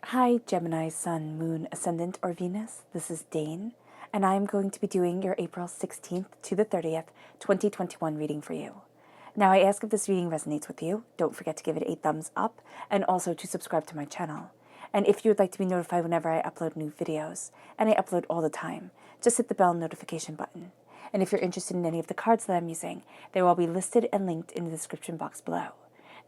Hi, Gemini, Sun, Moon, Ascendant, or Venus. This is Dane, and I am going to be doing your April 16th to the 30th, 2021 reading for you. Now, I ask if this reading resonates with you. Don't forget to give it a thumbs up and also to subscribe to my channel. And if you would like to be notified whenever I upload new videos, and I upload all the time, just hit the bell notification button. And if you're interested in any of the cards that I'm using, they will all be listed and linked in the description box below.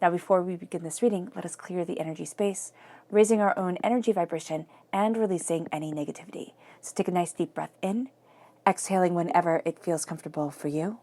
Now, before we begin this reading, let us clear the energy space, raising our own energy vibration and releasing any negativity. So take a nice deep breath in, exhaling whenever it feels comfortable for you.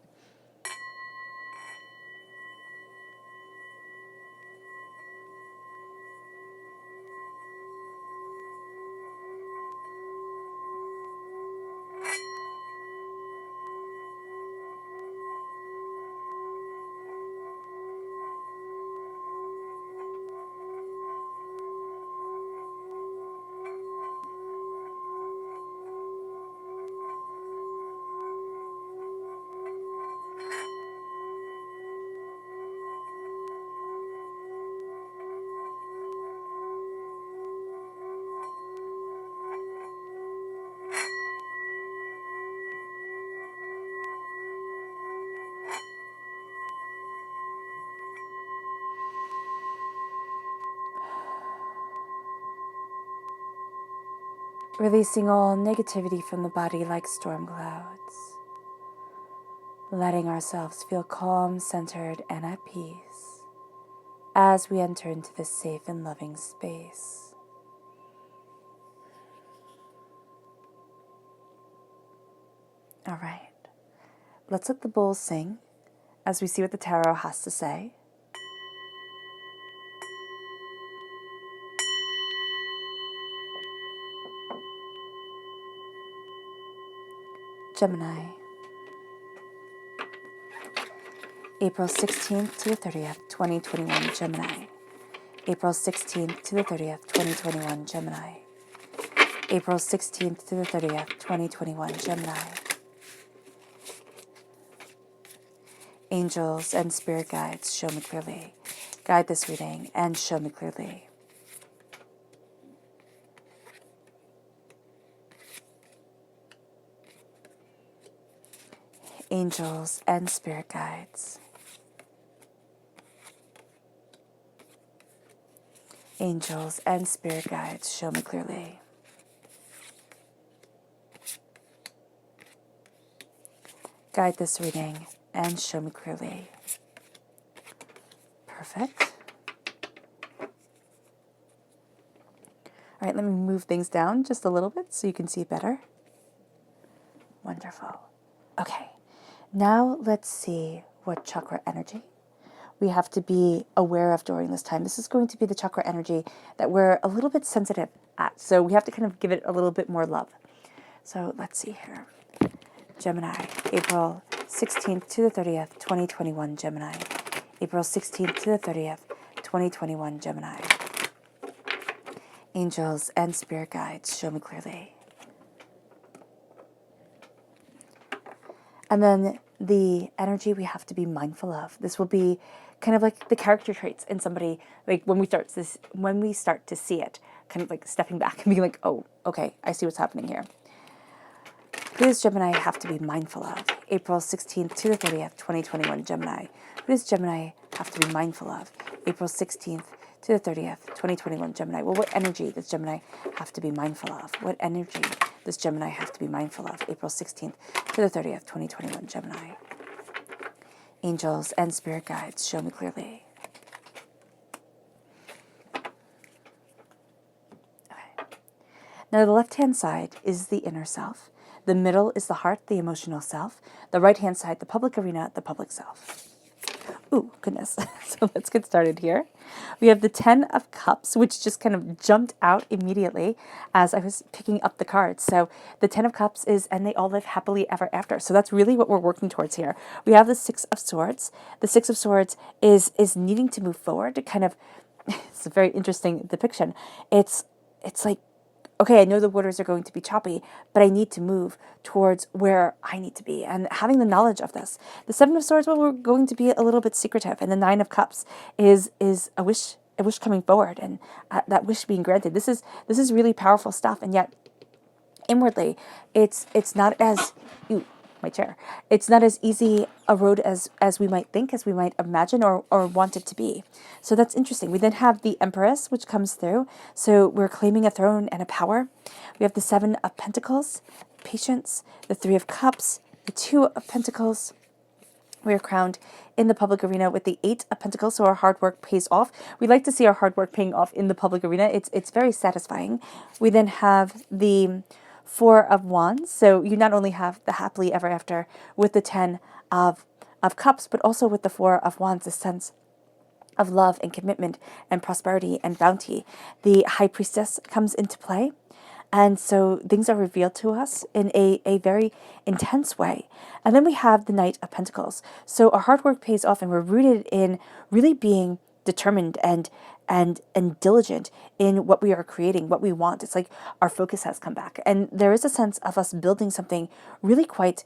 Releasing all negativity from the body like storm clouds. Letting ourselves feel calm, centered, and at peace as we enter into this safe and loving space. All right, let's let the bowls sing as we see what the tarot has to say. Gemini, April 16th to the 30th, 2021, Gemini. April 16th to the 30th, 2021, Gemini. April 16th to the 30th, 2021, Gemini. Angels and spirit guides, show me clearly. Guide this reading and show me clearly. Angels and spirit guides. Angels and spirit guides, show me clearly. Guide this reading and show me clearly. Perfect. All right, let me move things down just a little bit so you can see better. Wonderful. Okay, now let's see what chakra energy we have to be aware of during this time. This is going to be the chakra energy that we're a little bit sensitive at, so we have to kind of give it a little bit more love. So let's see here. Gemini, April 16th to the 30th, 2021, Gemini. April 16th to the 30th, 2021, Gemini. Angels and spirit guides, show me clearly. And then the energy we have to be mindful of. This will be kind of like the character traits in somebody, like when we start to see it, kind of like stepping back and being like, oh, okay, I see what's happening here. Who does Gemini have to be mindful of? April 16th to the 30th, 2021, Gemini. Who does Gemini have to be mindful of? April 16th to the 30th, 2021, Gemini. Well, what energy does Gemini have to be mindful of? What energy does Gemini have to be mindful of? April 16th to the 30th, 2021, Gemini. Angels and spirit guides, show me clearly. Okay. Now, the left-hand side is the inner self. The middle is the heart, the emotional self. The right-hand side, the public arena, the public self. Ooh, goodness. So let's get started here. We have the 10 of Cups, which just kind of jumped out immediately as I was picking up the cards. So the 10 of Cups is, and they all live happily ever after. So that's really what we're working towards here. We have the 6 of Swords. The 6 of Swords is needing to move forward to kind of, it's a very interesting depiction. It's like, okay, I know the waters are going to be choppy, but I need to move towards where I need to be. And having the knowledge of this. The 7 of Swords, well, we're going to be a little bit secretive. And the 9 of Cups is a wish a wish coming forward, and that wish being granted. This is really powerful stuff, and yet inwardly, it's not as my chair. It's not as easy a road as we might think, as we might imagine, or want it to be. So that's interesting. We then have the Empress, which comes through. So we're claiming a throne and a power. We have the Seven of Pentacles, patience, the Three of Cups, the Two of Pentacles. We are crowned in the public arena with the Eight of Pentacles, so our hard work pays off. We like to see our hard work paying off in the public arena. It's very satisfying. We then have the Four of Wands, so you not only have the happily ever after with the Ten of Cups, but also with the Four of Wands, a sense of love and commitment and prosperity and bounty. The High Priestess comes into play. And so things are revealed to us in a very intense way. And then we have the Knight of Pentacles. So our hard work pays off, and we're rooted in really being determined and diligent in what we are creating, what we want. It's like our focus has come back. And there is a sense of us building something really quite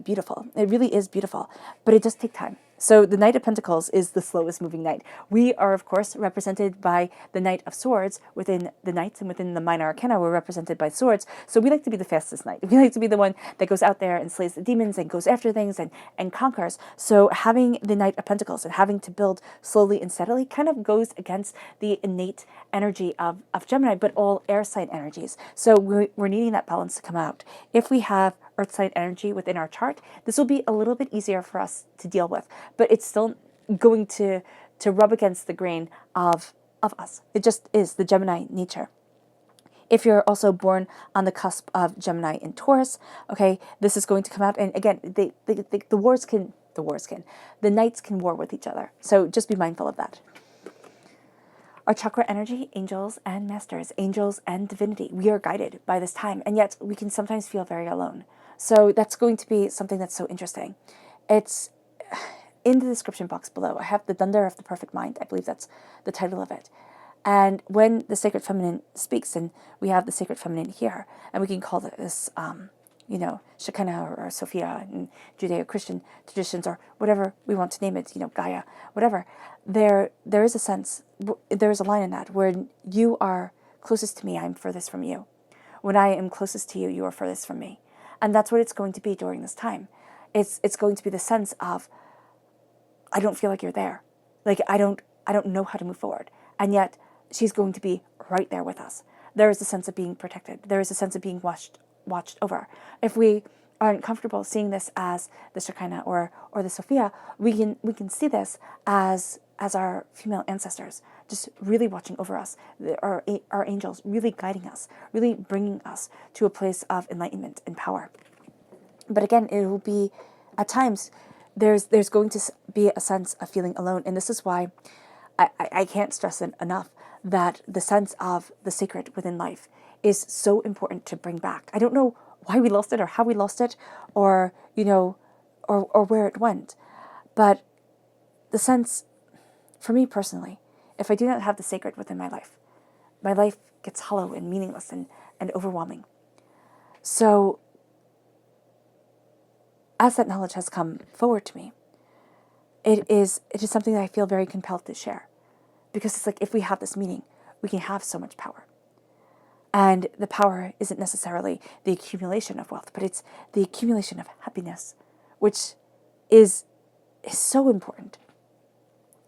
beautiful. It really is beautiful, but it does take time. So the Knight of Pentacles is the slowest moving knight. We are, of course, represented by the Knight of Swords within the knights, and within the Minor Arcana, we're represented by swords. So we like to be the fastest knight. We like to be the one that goes out there and slays the demons and goes after things and conquers. So having the Knight of Pentacles and having to build slowly and steadily kind of goes against the innate energy of Gemini, but all air sign energies. So we're needing that balance to come out. If we have Earth sign energy within our chart, this will be a little bit easier for us to deal with, but it's still going to rub against the grain of us. It just is the Gemini nature. If you're also born on the cusp of Gemini and Taurus, okay, this is going to come out. And again, the knights can war with each other. So just be mindful of that. Our chakra energy, angels and masters, angels and divinity. We are guided by this time, and yet we can sometimes feel very alone. So that's going to be something that's so interesting. It's in the description box below. I have the Thunder of the Perfect Mind. I believe that's the title of it. And when the Sacred Feminine speaks, and we have the Sacred Feminine here, and we can call this, Shekinah or Sophia in Judeo-Christian traditions, or whatever we want to name it, Gaia, whatever. There is a sense, there is a line in that where you are closest to me, I'm furthest from you. When I am closest to you, you are furthest from me. And that's what it's going to be during this time. It's going to be the sense of, I don't feel like you're there. Like I don't know how to move forward. And yet she's going to be right there with us. There is a sense of being protected. There is a sense of being watched over. If we aren't comfortable seeing this as the Shekinah or the Sophia, we can see this as our female ancestors just really watching over us, our angels really guiding us, really bringing us to a place of enlightenment and power. But again, it will be, at times, there's going to be a sense of feeling alone. And this is why I can't stress it enough that the sense of the sacred within life is so important to bring back. I don't know why we lost it, or how we lost it, or where it went. But the sense, for me personally, if I do not have the sacred within my life gets hollow and meaningless and overwhelming. So as that knowledge has come forward to me, it is something that I feel very compelled to share. Because it's like, if we have this meaning, we can have so much power. And the power isn't necessarily the accumulation of wealth, but it's the accumulation of happiness, which is so important.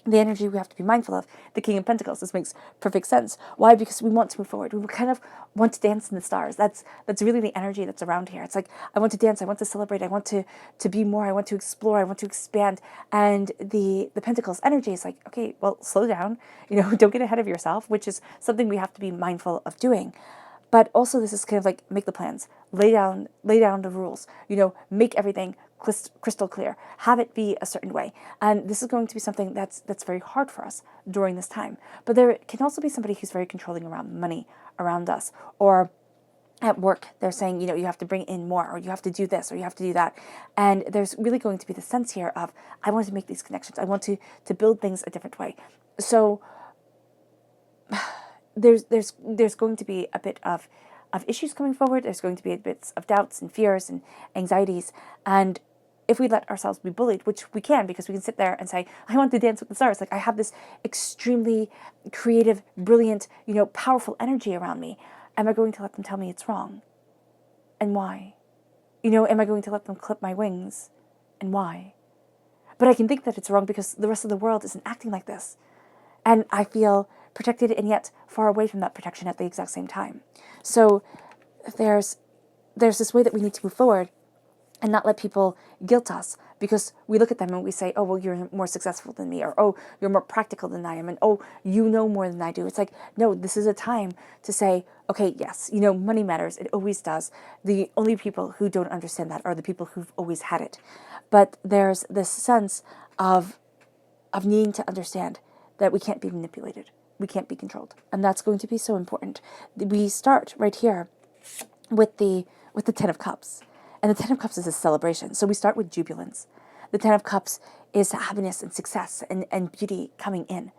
The energy we have to be mindful of, the King of Pentacles. This makes perfect sense. Why? Because we want to move forward. We kind of want to dance in the stars. That's really the energy that's around here. It's like, I want to dance, I want to celebrate, I want to be more, I want to explore, I want to expand. And the Pentacles energy is like, okay, well, slow down, don't get ahead of yourself, which is something we have to be mindful of doing. But also this is kind of like, make the plans, lay down the rules, make everything crystal clear, have it be a certain way. And this is going to be something that's very hard for us during this time. But there can also be somebody who's very controlling around money around us, or at work they're saying, you have to bring in more, or you have to do this, or you have to do that. And there's really going to be the sense here of, I want to make these connections, I want to build things a different way. So there's going to be a bit of issues coming forward. There's going to be a bit of doubts and fears and anxieties. And if we let ourselves be bullied, which we can, because we can sit there and say, I want to dance with the stars. Like, I have this extremely creative, brilliant, powerful energy around me. Am I going to let them tell me it's wrong? And why? Am I going to let them clip my wings? And why? But I can think that it's wrong because the rest of the world isn't acting like this. And I feel protected and yet far away from that protection at the exact same time. So there's this way that we need to move forward and not let people guilt us because we look at them and we say, oh, well, you're more successful than me, or, oh, you're more practical than I am, and, oh, you know more than I do. It's like, no, this is a time to say, okay, yes, money matters. It always does. The only people who don't understand that are the people who've always had it. But there's this sense of needing to understand that we can't be manipulated. We can't be controlled. And that's going to be so important. We start right here with the Ten of Cups. And the Ten of Cups is a celebration. So we start with jubilance. The Ten of Cups is happiness and success and beauty coming in.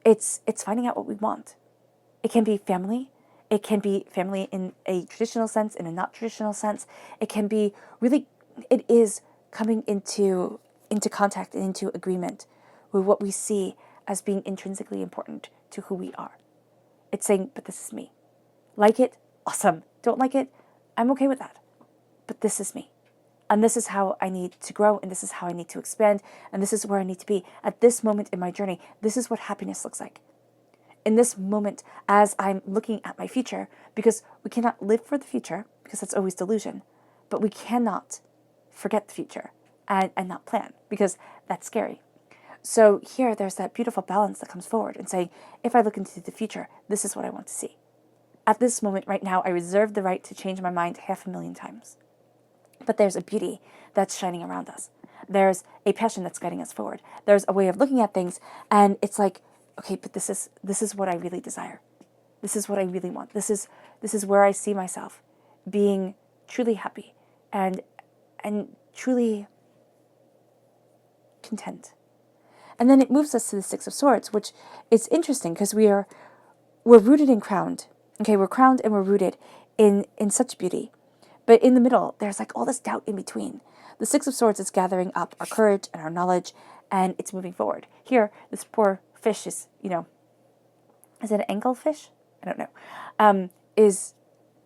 It's finding out what we want. It can be family. It can be family in a traditional sense, in a not traditional sense. It can be really, it is coming into contact and into agreement with what we see as being intrinsically important to who we are. It's saying, but this is me. Like it? Awesome. Don't like it? I'm okay with that. But this is me. And this is how I need to grow, and this is how I need to expand, and this is where I need to be. At this moment in my journey, this is what happiness looks like. In this moment, as I'm looking at my future, because we cannot live for the future, because that's always delusion, but we cannot forget the future and not plan, because that's scary. So here, there's that beautiful balance that comes forward and saying, if I look into the future, this is what I want to see. At this moment right now, I reserve the right to change my mind 500,000 times. But there's a beauty that's shining around us. There's a passion that's guiding us forward. There's a way of looking at things, and it's like, okay, but this is what I really desire. This is what I really want. This is where I see myself being truly happy and truly content. And then it moves us to the Six of Swords, which is interesting because we're rooted and crowned. Okay, we're crowned and we're rooted in such beauty. But in the middle, there's like all this doubt in between. The Six of Swords is gathering up our courage and our knowledge, and it's moving forward. Here, this poor fish is, is it an anglefish? I don't know. Is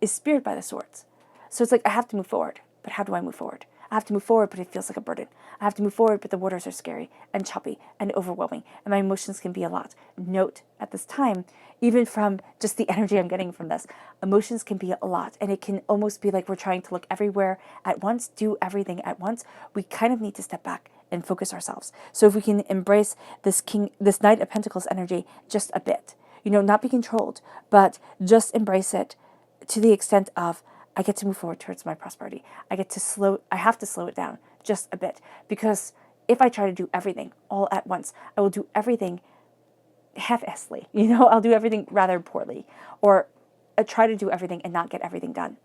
speared by the swords. So it's like, I have to move forward. But how do I move forward? I have to move forward, but it feels like a burden. I have to move forward, but the waters are scary and choppy and overwhelming, and my emotions can be a lot. Note, at this time, even from just the energy I'm getting from this, emotions can be a lot, and it can almost be like we're trying to look everywhere at once, do everything at once. We kind of need to step back and focus ourselves. So if we can embrace this Knight of Pentacles energy just a bit, not be controlled, but just embrace it to the extent of, I get to move forward towards my prosperity. I have to slow it down just a bit, because if I try to do everything all at once, I will do everything half-assedly. I'll do everything rather poorly, or I try to do everything and not get everything done.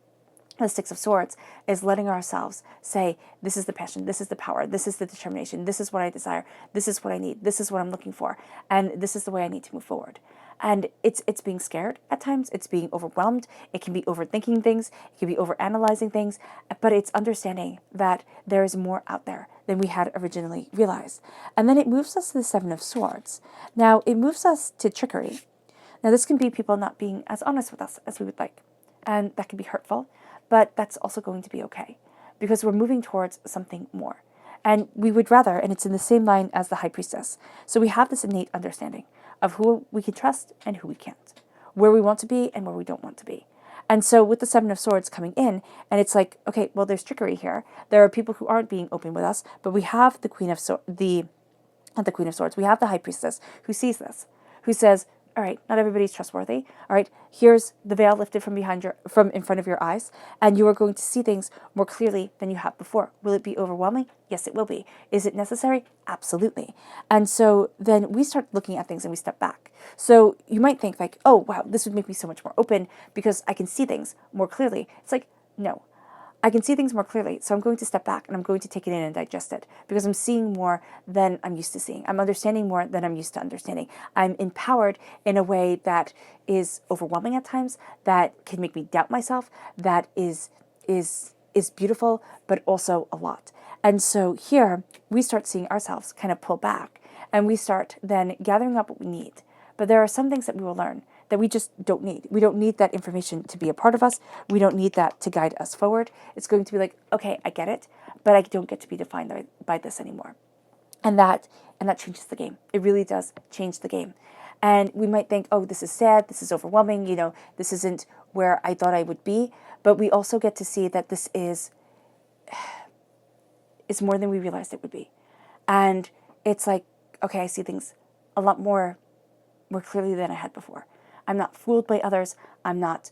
The Six of Swords is letting ourselves say, this is the passion, this is the power, this is the determination, this is what I desire, this is what I need, this is what I'm looking for, and this is the way I need to move forward. And it's being scared at times, it's being overwhelmed, it can be overthinking things, it can be overanalyzing things, but it's understanding that there is more out there than we had originally realized. And then it moves us to the Seven of Swords. Now, it moves us to trickery. Now, this can be people not being as honest with us as we would like, and that can be hurtful, but that's also going to be okay, because we're moving towards something more. And we would rather, and it's in the same line as the High Priestess, so we have this innate understanding of who we can trust and who we can't, where we want to be and where we don't want to be. And so with the Seven of Swords coming in, and it's like, okay, well, there's trickery here. There are people who aren't being open with us, but we have the Queen of Swords, not the Queen of Swords, we have the High Priestess who sees this, who says, all right, not everybody's trustworthy. All right, here's the veil lifted from in front of your eyes, and you are going to see things more clearly than you have before. Will it be overwhelming? Yes, it will be. Is it necessary? Absolutely. And so then we start looking at things and we step back. So you might think like, oh, wow, this would make me so much more open because I can see things more clearly. It's like, no. I can see things more clearly, so I'm going to step back and I'm going to take it in and digest it, because I'm seeing more than I'm used to seeing. I'm understanding more than I'm used to understanding. I'm empowered in a way that is overwhelming at times, that can make me doubt myself, that is beautiful, but also a lot. And so here we start seeing ourselves kind of pull back, and we start then gathering up what we need. But there are some things that we will learn that we just don't need. We don't need that information to be a part of us. We don't need that to guide us forward. It's going to be like, okay, I get it, but I don't get to be defined by this anymore. And that changes the game. It really does change the game. And we might think, oh, this is sad, this is overwhelming, this isn't where I thought I would be. But we also get to see that this is more than we realized it would be. And it's like, okay, I see things a lot more clearly than I had before. I'm not fooled by others. I'm not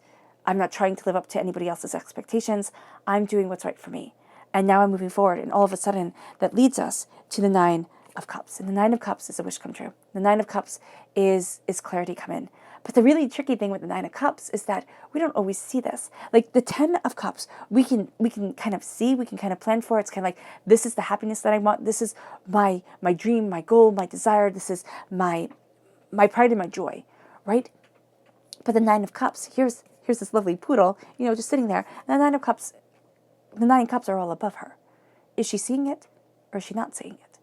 trying to live up to anybody else's expectations. I'm doing what's right for me. And now I'm moving forward. And all of a sudden, that leads us to the 9 of Cups. And the 9 of Cups is a wish come true. The 9 of Cups is clarity come in. But the really tricky thing with the 9 of Cups is that we don't always see this. Like the 10 of Cups, we can kind of see, we can kind of plan for. It's kind of like, this is the happiness that I want. This is my dream, my goal, my desire. This is my pride and my joy, right? But the 9 of Cups, here's this lovely poodle, just sitting there. And the 9 cups are all above her. Is she seeing it or is she not seeing it?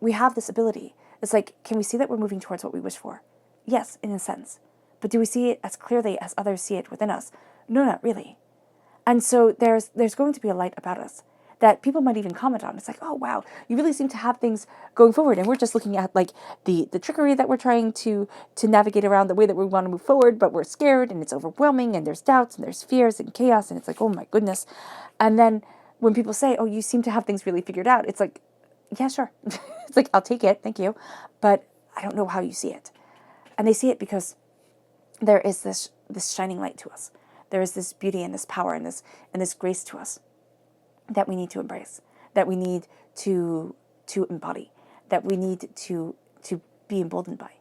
We have this ability. It's like, can we see that we're moving towards what we wish for? Yes, in a sense. But do we see it as clearly as others see it within us? No, not really. And so there's going to be a light about us that people might even comment on. It's like, oh, wow, you really seem to have things going forward. And we're just looking at like the trickery that we're trying to navigate around, the way that we want to move forward, but we're scared and it's overwhelming and there's doubts and there's fears and chaos. And it's like, oh my goodness. And then when people say, oh, you seem to have things really figured out, it's like, yeah, sure. It's like, I'll take it. Thank you. But I don't know how you see it. And they see it because there is this shining light to us. There is this beauty and this power and this grace to us that we need to embrace, that we need to embody, that we need to be emboldened by.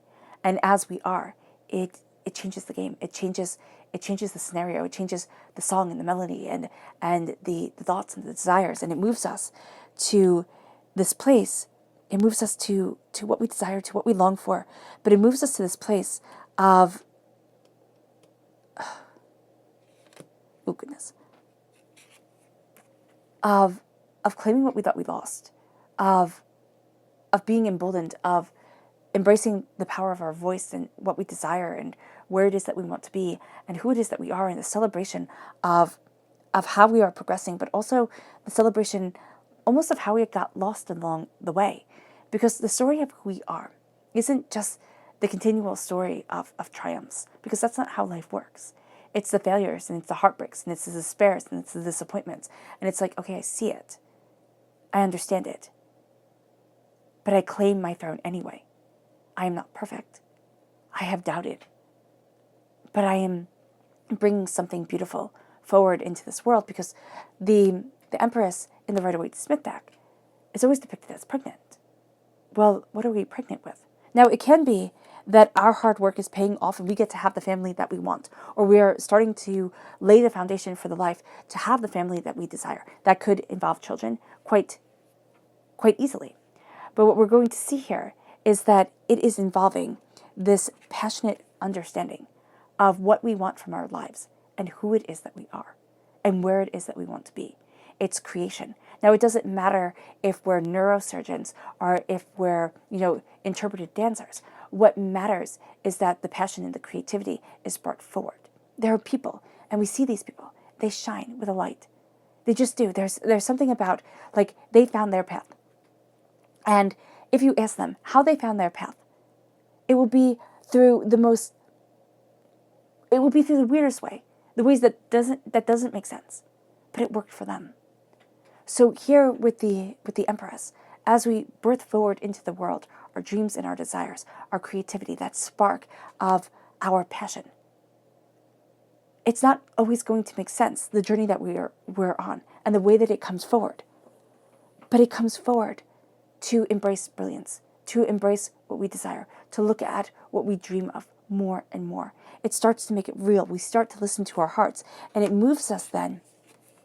And as we are, it changes the game. It changes the scenario. It changes the song and the melody and the thoughts and the desires. And it moves us to this place. It moves us to what we desire, to what we long for. But it moves us to this place of, oh goodness, of claiming what we thought we lost, of being emboldened, of embracing the power of our voice and what we desire and where it is that we want to be and who it is that we are, and the celebration of how we are progressing, but also the celebration almost of how we got lost along the way. Because the story of who we are isn't just the continual story of triumphs, because that's not how life works. It's the failures, and it's the heartbreaks, and it's the despairs, and it's the disappointments. And it's like, okay, I see it. I understand it. But I claim my throne anyway. I am not perfect. I have doubted. But I am bringing something beautiful forward into this world, because the Empress in the Rider-Waite-Smith deck is always depicted as pregnant. Well, what are we pregnant with? Now, it can be that our hard work is paying off and we get to have the family that we want, or we are starting to lay the foundation for the life to have the family that we desire. That could involve children quite easily. But what we're going to see here is that it is involving this passionate understanding of what we want from our lives and who it is that we are and where it is that we want to be. It's creation. Now, it doesn't matter if we're neurosurgeons or if we're, interpretive dancers. What matters is that the passion and the creativity is brought forward. There are people, and we see these people. They shine with a light. They just do. There's something about, like, they found their path. And if you ask them how they found their path, it will be through the weirdest way, the ways that doesn't make sense, but it worked for them. So here with the Empress, as we birth forward into the world, our dreams and our desires, our creativity, that spark of our passion, it's not always going to make sense, the journey that we're on and the way that it comes forward. But it comes forward to embrace brilliance, to embrace what we desire, to look at what we dream of more and more. It starts to make it real. We start to listen to our hearts, and it moves us then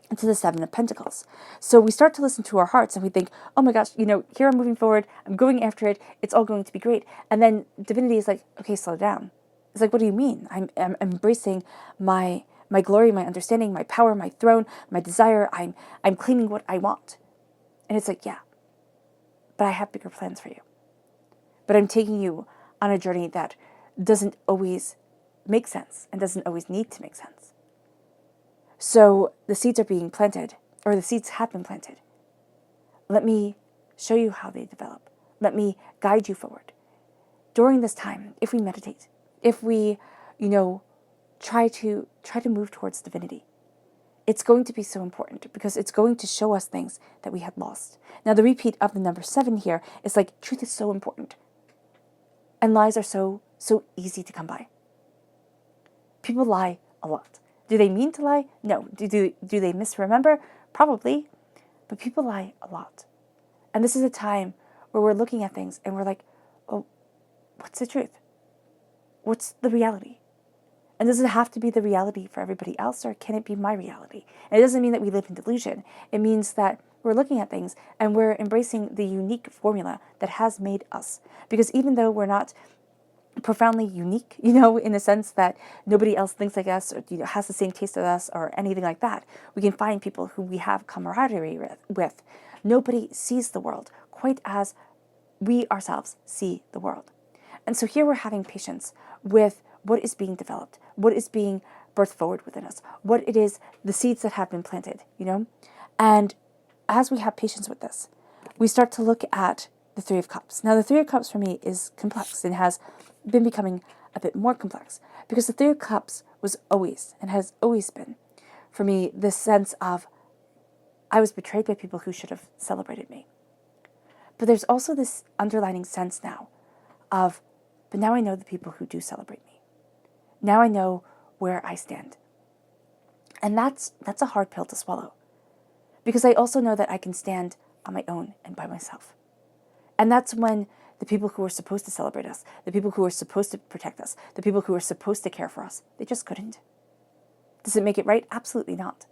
into the 7 of Pentacles. So we start to listen to our hearts and we think, oh my gosh, here I'm moving forward. I'm going after it. It's all going to be great. And then divinity is like, okay, slow down. It's like, what do you mean? I'm embracing my my glory, my understanding, my power, my throne, my desire. I'm claiming what I want. And it's like, yeah, but I have bigger plans for you. But I'm taking you on a journey that doesn't always make sense and doesn't always need to make sense. So the seeds are being planted, or the seeds have been planted. Let me show you how they develop. Let me guide you forward. During this time, if we meditate, if we, try to move towards divinity, it's going to be so important because it's going to show us things that we had lost. Now, the repeat of the number 7 here is like, truth is so important. And lies are so easy to come by. People lie a lot. Do they mean to lie? No. Do they misremember? Probably. But people lie a lot. And this is a time where we're looking at things and we're like, oh, what's the truth? What's the reality? And does it have to be the reality for everybody else, or can it be my reality? And it doesn't mean that we live in delusion. It means that we're looking at things and we're embracing the unique formula that has made us. Because even though we're not profoundly unique, in the sense that nobody else thinks like us or has the same taste as us or anything like that, we can find people who we have camaraderie with. Nobody sees the world quite as we ourselves see the world. And so here we're having patience with what is being developed, what is being birthed forward within us, what it is, the seeds that have been planted, And as we have patience with this, we start to look at the Three of Cups. Now, the Three of Cups for me is complex and has been becoming a bit more complex because the Three of Cups was always and has always been, for me, this sense of I was betrayed by people who should have celebrated me. But there's also this underlining sense now of, but now I know the people who do celebrate me. Now I know where I stand. And that's a hard pill to swallow because I also know that I can stand on my own and by myself. And that's when the people who were supposed to celebrate us, the people who were supposed to protect us, the people who were supposed to care for us, they just couldn't. Does it make it right? Absolutely not.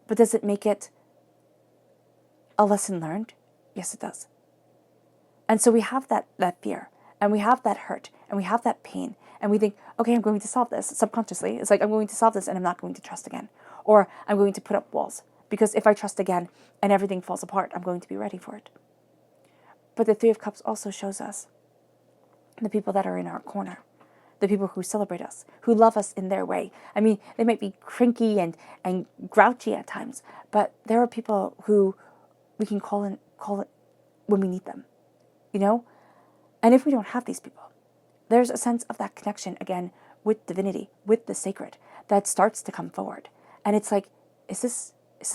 But does it make it a lesson learned? Yes, it does. And so we have that fear, and we have that hurt, and we have that pain, and we think, okay, I'm going to solve this subconsciously. It's like, I'm going to solve this and I'm not going to trust again. Or I'm going to put up walls because if I trust again and everything falls apart, I'm going to be ready for it. But the Three of Cups also shows us the people that are in our corner, the people who celebrate us, who love us in their way. I mean, they might be cranky and grouchy at times, but there are people who we can call it when we need them, And if we don't have these people, there's a sense of that connection, again, with divinity, with the sacred, that starts to come forward. And it's like, is this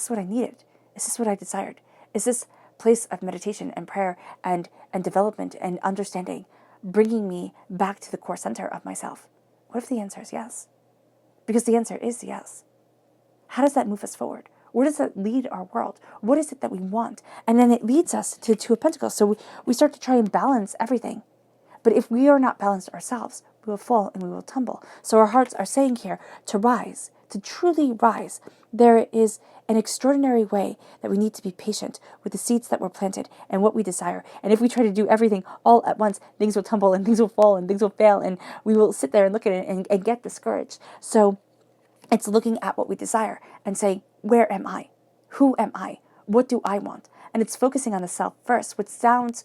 what I needed? Is this what I desired? Is this place of meditation and prayer and development and understanding bringing me back to the core center of myself? What if the answer is yes? Because the answer is yes. How does that move us forward? Where does that lead our world? What is it that we want? And then it leads us to the Two of Pentacles. So we start to try and balance everything. But if we are not balanced ourselves, we will fall and we will tumble. So our hearts are saying here to rise, to truly rise. There is an extraordinary way that we need to be patient with the seeds that were planted and what we desire. And if we try to do everything all at once, things will tumble and things will fall and things will fail. And we will sit there and look at it and get discouraged. So it's looking at what we desire and saying, where am I? Who am I? What do I want? And it's focusing on the self first, which sounds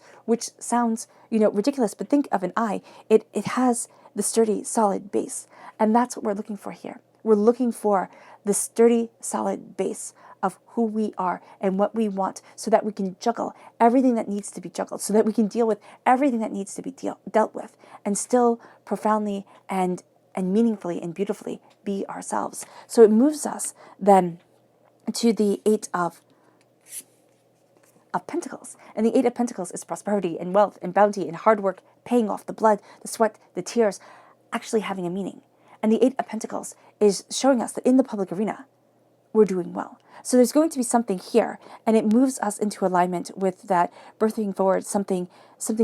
ridiculous, but think of an eye. It has the sturdy, solid base. And that's what we're looking for here. We're looking for the sturdy, solid base of who we are and what we want so that we can juggle everything that needs to be juggled, so that we can deal with everything that needs to be dealt with and still profoundly and meaningfully and beautifully be ourselves. So it moves us then to the Eight of Pentacles. And the Eight of Pentacles is prosperity and wealth and bounty and hard work, paying off the blood, the sweat, the tears, actually having a meaning. And the Eight of Pentacles is showing us that in the public arena, we're doing well. So there's going to be something here, and it moves us into alignment with that birthing forward something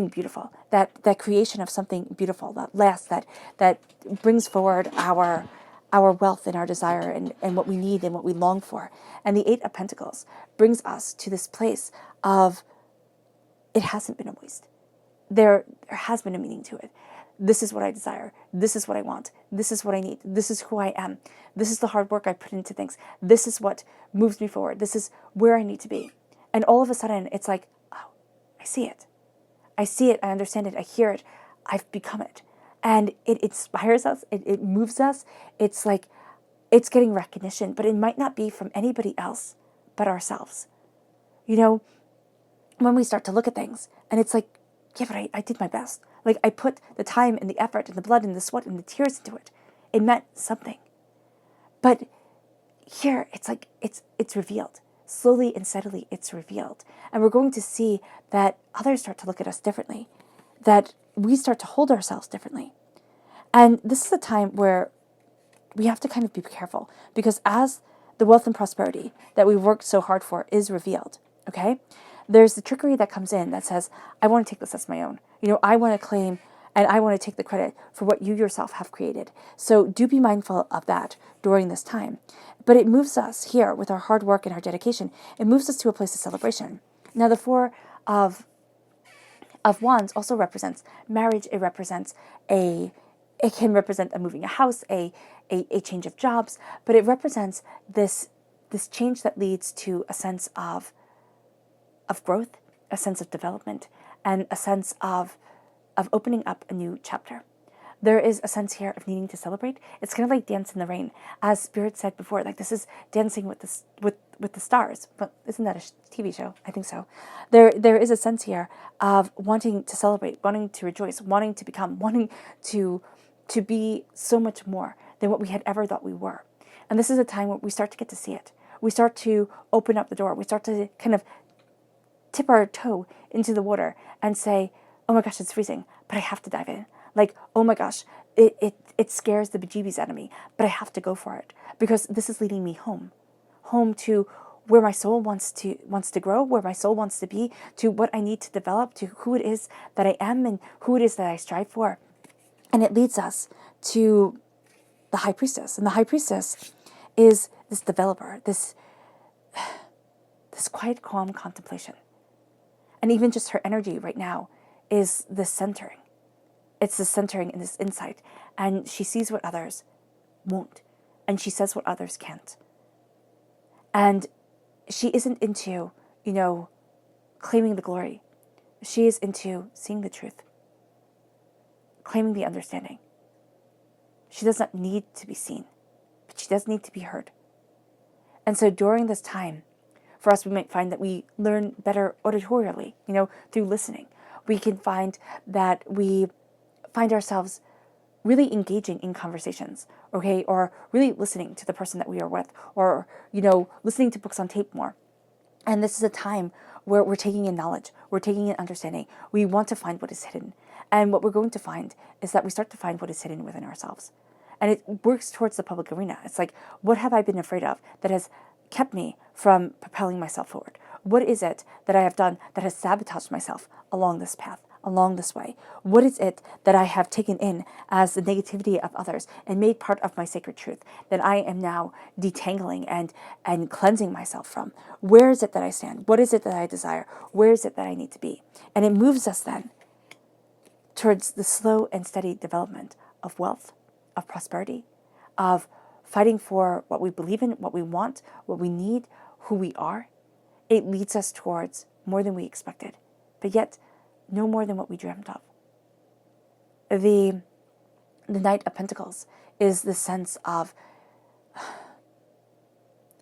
beautiful, that creation of something beautiful, that lasts, that brings forward our wealth and our desire and what we need and what we long for. And the Eight of Pentacles brings us to this place of it hasn't been a waste. There has been a meaning to it. This is what I desire. This is what I want. This is what I need. This is who I am. This is the hard work I put into things. This is what moves me forward. This is where I need to be. And all of a sudden, it's like, oh, I see it. I see it. I understand it. I hear it. I've become it. And it inspires us. It moves us. It's like, it's getting recognition, but it might not be from anybody else but ourselves. You know, when we start to look at things and it's like, yeah, but I did my best. Like, I put the time and the effort and the blood and the sweat and the tears into it. It meant something. But here, it's like, it's revealed. Slowly and steadily, it's revealed. And we're going to see that others start to look at us differently, that we start to hold ourselves differently. And this is a time where we have to kind of be careful, because as the wealth and prosperity that we worked so hard for is revealed, okay, there's the trickery that comes in that says, I want to take this as my own. You know, I want to claim and I want to take the credit for what you yourself have created. So do be mindful of that during this time. But it moves us here with our hard work and our dedication. It moves us to a place of celebration. Now, the Four of Wands also represents marriage. It represents it can represent a moving a house, a change of jobs, but it represents this change that leads to a sense of growth, a sense of development, and a sense of opening up a new chapter. There is a sense here of needing to celebrate. It's kind of like dance in the rain, as Spirit said before. Like, this is dancing with the stars. But isn't that a TV show? I think so. There is a sense here of wanting to celebrate, wanting to rejoice, wanting to become, wanting to be so much more than what we had ever thought we were. And this is a time where we start to get to see it. We start to open up the door. We start to kind of tip our toe into the water and say, oh my gosh, it's freezing, but I have to dive in. Like, oh my gosh, it scares the bejeebies out of me, but I have to go for it, because this is leading me home to where my soul wants to grow, where my soul wants to be, to what I need to develop, to who it is that I am and who it is that I strive for. And it leads us to the High Priestess. And the High Priestess is this developer, this quiet, calm contemplation. And even just her energy right now is this centering. It's this centering and this insight. And she sees what others won't. And she says what others can't. And she isn't into, claiming the glory. She is into seeing the truth, claiming the understanding. She does not need to be seen, but she does need to be heard. And so during this time, for us, we might find that we learn better auditorially, through listening. We can find that we find ourselves really engaging in conversations, okay, or really listening to the person that we are with, or, listening to books on tape more. And this is a time where we're taking in knowledge, we're taking in understanding. We want to find what is hidden. And what we're going to find is that we start to find what is hidden within ourselves. And it works towards the public arena. It's like, what have I been afraid of that has kept me from propelling myself forward? What is it that I have done that has sabotaged myself along this path, along this way? What is it that I have taken in as the negativity of others and made part of my sacred truth that I am now detangling and cleansing myself from? Where is it that I stand? What is it that I desire? Where is it that I need to be? And it moves us then towards the slow and steady development of wealth, of prosperity, of fighting for what we believe in, what we want, what we need, who we are. It leads us towards more than we expected, but yet no more than what we dreamt of. The Knight of Pentacles is the sense of,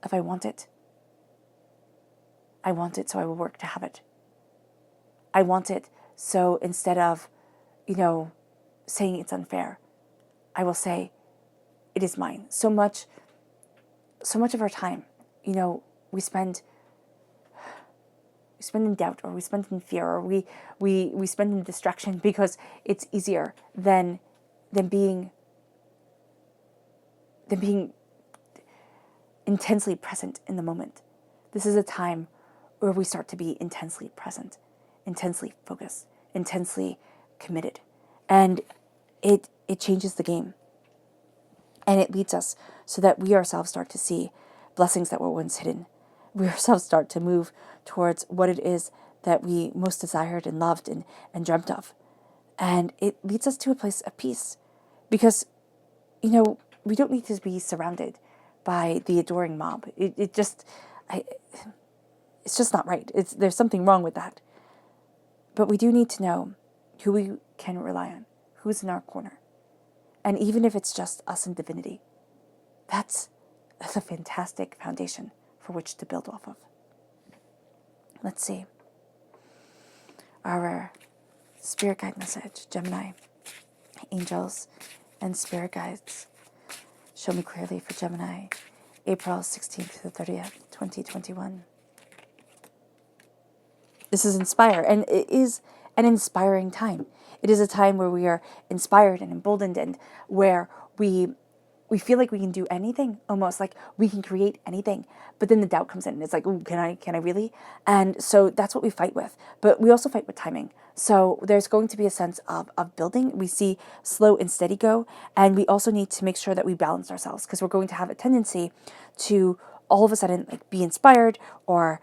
if I want it, so I will work to have it. I want it, so instead of, saying it's unfair, I will say, it is mine. So much of our time, we spend in doubt, or we spend in fear, or we spend in distraction, because it's easier than being intensely present in the moment. This is a time where we start to be intensely present, intensely focused, intensely committed. And it changes the game. And it leads us so that we ourselves start to see blessings that were once hidden. We ourselves start to move towards what it is that we most desired and loved and dreamt of. And it leads us to a place of peace because, you know, we don't need to be surrounded by the adoring mob. It's just not right. There's something wrong with that. But we do need to know who we can rely on, who's in our corner. And even if it's just us and divinity, that's a fantastic foundation for which to build off of. Let's see. Our spirit guide message, Gemini, angels and spirit guides. Show me clearly for Gemini, April 16th to the 30th, 2021. This is inspire, and it is an inspiring time. It is a time where we are inspired and emboldened, and where we feel like we can do anything, almost like we can create anything. But then the doubt comes in, and it's like, ooh, can I really? And so that's what we fight with. But we also fight with timing. So there's going to be a sense of building. We see slow and steady go, and we also need to make sure that we balance ourselves, because we're going to have a tendency to all of a sudden like be inspired, or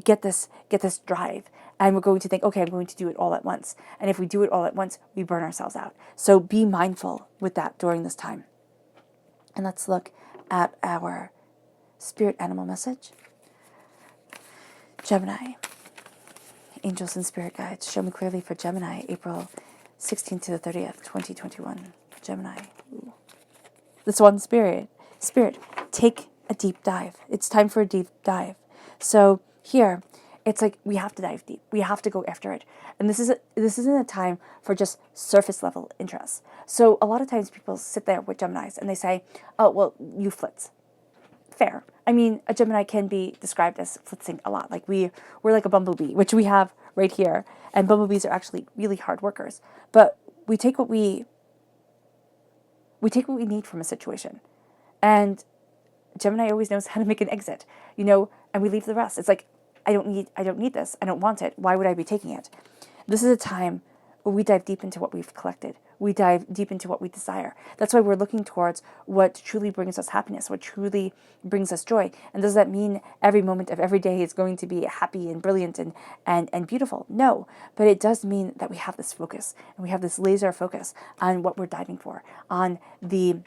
get this drive, and we're going to think, okay, I'm going to do it all at once. And if we do it all at once, we burn ourselves out. So be mindful with that during this time. And let's look at our spirit animal message. Gemini, angels and spirit guides, show me clearly for Gemini, April 16th to the 30th, 2021. Gemini. Ooh. This one spirit, take a deep dive. It's time for a deep dive. So here, it's like we have to dive deep. We have to go after it. And this isn't a time for just surface level interest. So a lot of times people sit there with Geminis and they say, oh, well, you flitz. Fair. I mean, a Gemini can be described as flitzing a lot. Like we're like a bumblebee, which we have right here. And bumblebees are actually really hard workers. But we take what we need from a situation. And Gemini always knows how to make an exit, and we leave the rest. It's like, I don't need this. I don't want it. Why would I be taking it? This is a time where we dive deep into what we've collected. We dive deep into what we desire. That's why we're looking towards what truly brings us happiness, what truly brings us joy. And does that mean every moment of every day is going to be happy and brilliant and beautiful? No, but it does mean that we have this focus, and we have this laser focus on what we're diving for, on the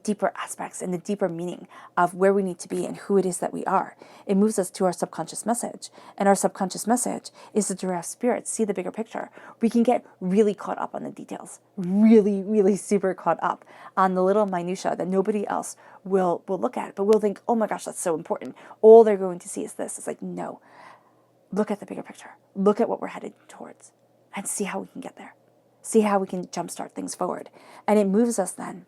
deeper aspects and the deeper meaning of where we need to be and who it is that we are. It moves us to our subconscious message. And our subconscious message is to direct spirit, see the bigger picture. We can get really caught up on the details, really, really super caught up on the little minutia that nobody else will look at. But we'll think, oh my gosh, that's so important. All they're going to see is this. It's like, no, look at the bigger picture. Look at what we're headed towards and see how we can get there. See how we can jumpstart things forward. And it moves us then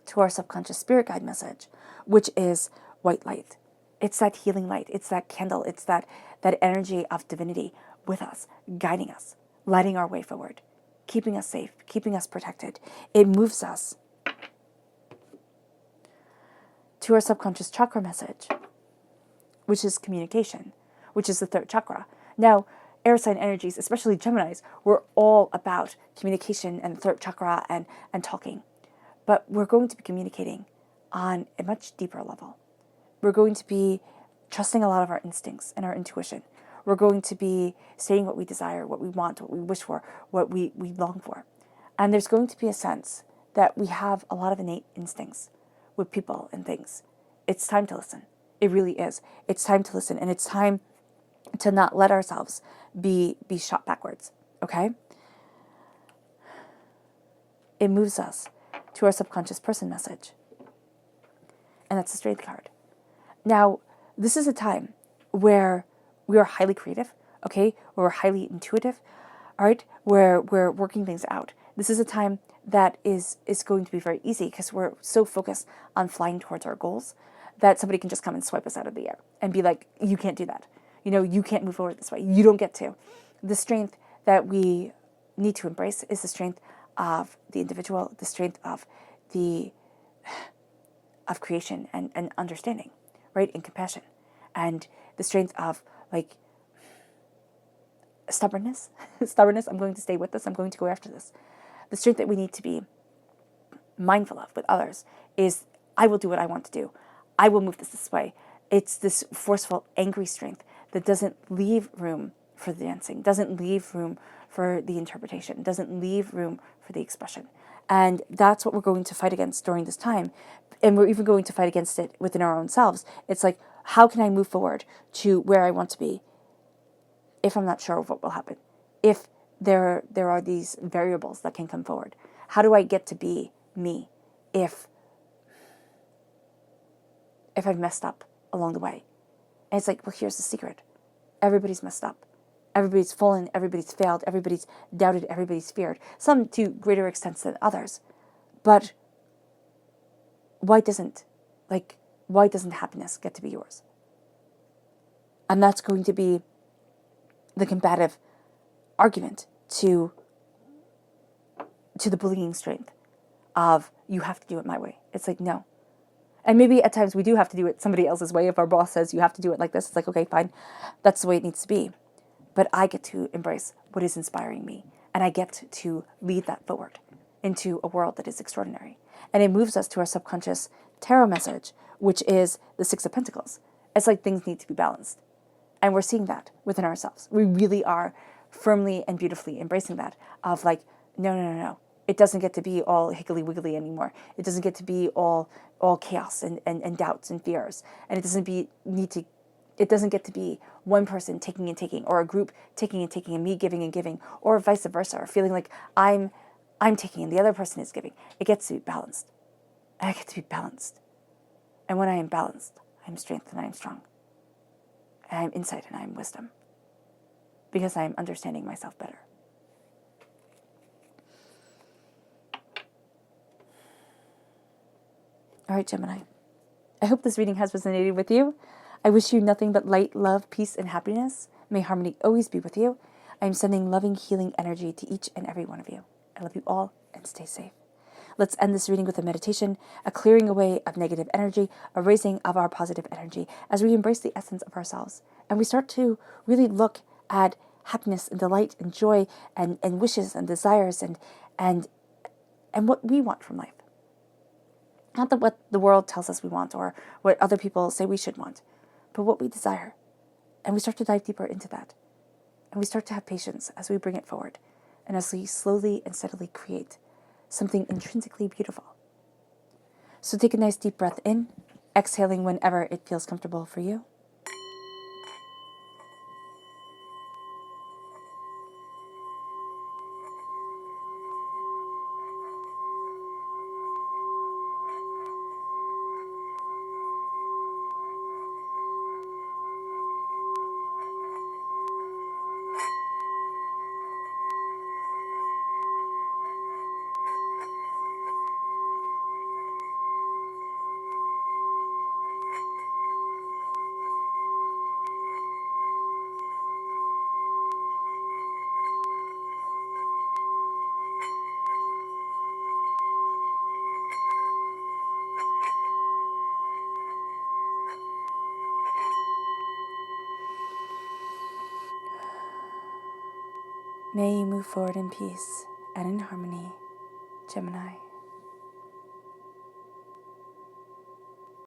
to our subconscious spirit guide message, which is white light. It's that healing light. It's that candle. It's that energy of divinity with us, guiding us, lighting our way forward, keeping us safe, keeping us protected. It moves us to our subconscious chakra message, which is communication, which is the third chakra. Now, air sign energies, especially Geminis, we're all about communication and the third chakra and talking. But we're going to be communicating on a much deeper level. We're going to be trusting a lot of our instincts and our intuition. We're going to be saying what we desire, what we want, what we wish for, what we long for. And there's going to be a sense that we have a lot of innate instincts with people and things. It's time to listen. It really is. It's time to listen, and it's time to not let ourselves be shot backwards, okay? It moves us to our subconscious person message. And that's the strength card. Now, this is a time where we are highly creative, okay? Where we're highly intuitive, all right? Where we're working things out. This is a time that is going to be very easy because we're so focused on flying towards our goals that somebody can just come and swipe us out of the air and be like, you can't do that. You can't move forward this way. You don't get to. The strength that we need to embrace is the strength of the individual, the strength of creation and understanding, right? And compassion. And the strength of stubbornness. Stubbornness, I'm going to stay with this, I'm going to go after this. The strength that we need to be mindful of with others is, I will do what I want to do. I will move this way. It's this forceful, angry strength that doesn't leave room for the dancing, doesn't leave room for the interpretation. It doesn't leave room for the expression. And that's what we're going to fight against during this time. And we're even going to fight against it within our own selves. It's like, how can I move forward to where I want to be if I'm not sure of what will happen? If there are these variables that can come forward. How do I get to be me if I've messed up along the way? And it's like, well, here's the secret. Everybody's messed up. Everybody's fallen, everybody's failed, everybody's doubted, everybody's feared. Some to greater extents than others. But why doesn't happiness get to be yours? And that's going to be the combative argument to the bullying strength of, you have to do it my way. It's like, no. And maybe at times we do have to do it somebody else's way. If our boss says you have to do it like this, it's like, okay, fine. That's the way it needs to be. But I get to embrace what is inspiring me. And I get to lead that forward into a world that is extraordinary. And it moves us to our subconscious tarot message, which is the Six of Pentacles. It's like things need to be balanced. And we're seeing that within ourselves. We really are firmly and beautifully embracing that of like, no. It doesn't get to be all higgly-wiggly anymore. It doesn't get to be all chaos and doubts and fears. And it doesn't get to be one person taking and taking, or a group taking and taking, and me giving and giving, or vice versa, or feeling like I'm taking and the other person is giving. It gets to be balanced. And I get to be balanced. And when I am balanced, I'm strength and I am strong. And I am insight and I am wisdom. Because I am understanding myself better. All right, Gemini. I hope this reading has resonated with you. I wish you nothing but light, love, peace, and happiness. May harmony always be with you. I am sending loving, healing energy to each and every one of you. I love you all, and stay safe. Let's end this reading with a meditation, a clearing away of negative energy, a raising of our positive energy as we embrace the essence of ourselves. And we start to really look at happiness and delight and joy and wishes and desires and what we want from life. Not that what the world tells us we want or what other people say we should want, but what we desire. And we start to dive deeper into that. And we start to have patience as we bring it forward and as we slowly and steadily create something intrinsically beautiful. So take a nice deep breath in, exhaling whenever it feels comfortable for you. May you move forward in peace and in harmony, Gemini.